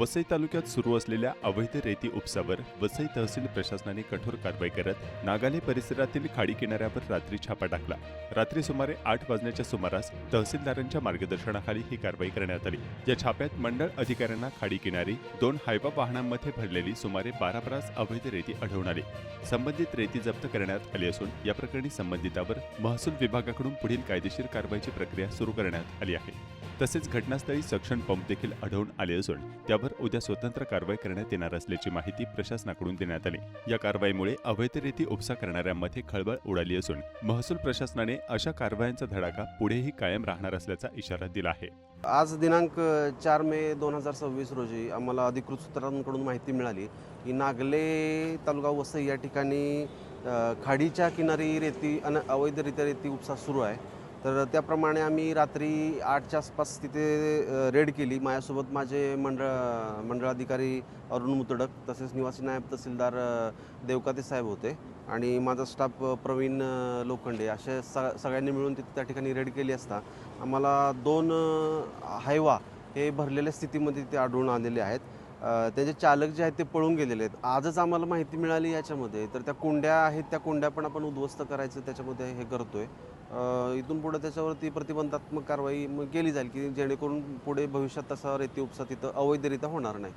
वसई तालुक्यात सुरू असलेल्या अवैध रेती उपसावर वसई तहसील प्रशासनाने कठोर कारवाई करत नागाले परिसरातील खाडी किनाऱ्यावर रात्री छापा टाकला। रात्री सुमारे 8 वाजण्याच्या सुमारास तहसीलदारांच्या मार्गदर्शनाखाली ही कारवाई करण्यात आली। या छाप्यात मंडळ अधिकाऱ्यांना खाडी किनारी 2 हायवा वाहनांमध्ये भरलेली सुमारे 12 ब्रास अवैध रेती आढळून आली। संबंधित रेती जप्त करण्यात आली असून या प्रकरणी संबंधितावर महसूल विभागाकडून पुढील कायदेशीर कारवाईची प्रक्रिया सुरू करण्यात आली आहे। तसेच घटनास्थळी सक्शन पंप देखील आढळून आले असून त्यावर उद्या स्वतंत्र कारवाई करण्यात येणार असल्याची माहिती प्रशासनाकडून देण्यात आली। या कारवाईमुळे अवैध रेती उपसा करणाऱ्यांमध्ये खळबळ उडाली असून महसूल प्रशासनाने अशा कारवायांचा धडाका पुढेही कायम राहणार असल्याचा इशारा दिला आहे। आज दिनांक 4 मे 2026 रोजी आम्हाला अधिकृत सूत्रांकडून माहिती मिळाली की नागले तालुका वसई या ठिकाणी खाडीच्या किनारी रेती अवैधरित्या रेती उपसा सुरू आहे। तर त्याप्रमाणे आम्ही रात्री 8च्या आसपास तिथे रेड केली। माझ्यासोबत माझे मंडळाधिकारी अरुण मुतडक तसेच निवासी नायब तहसीलदार देवकाते साहेब होते आणि माझा स्टाफ प्रवीण लोखंडे असे सगळ्यांनी मिळून तिथे त्या ठिकाणी रेड केली असता आम्हाला 2 हायवा हे भरलेल्या स्थितीमध्ये तिथे आढळून आलेले आहेत। त्याचे चालक जे आहेत ते पळून गेलेले आहेत। आजच आम्हाला माहिती मिळाली याच्यामध्ये तर त्या कोंड्या आहेत त्या कोंड्या पण आपण उद्ध्वस्त करायचं त्याच्यामध्ये हे करतोय। इथून पुढे त्याच्यावरती प्रतिबंधात्मक कारवाई केली जाईल की जेणेकरून पुढे भविष्यात तसा रेती उपसा तिथं अवैधरित्या होणार नाही।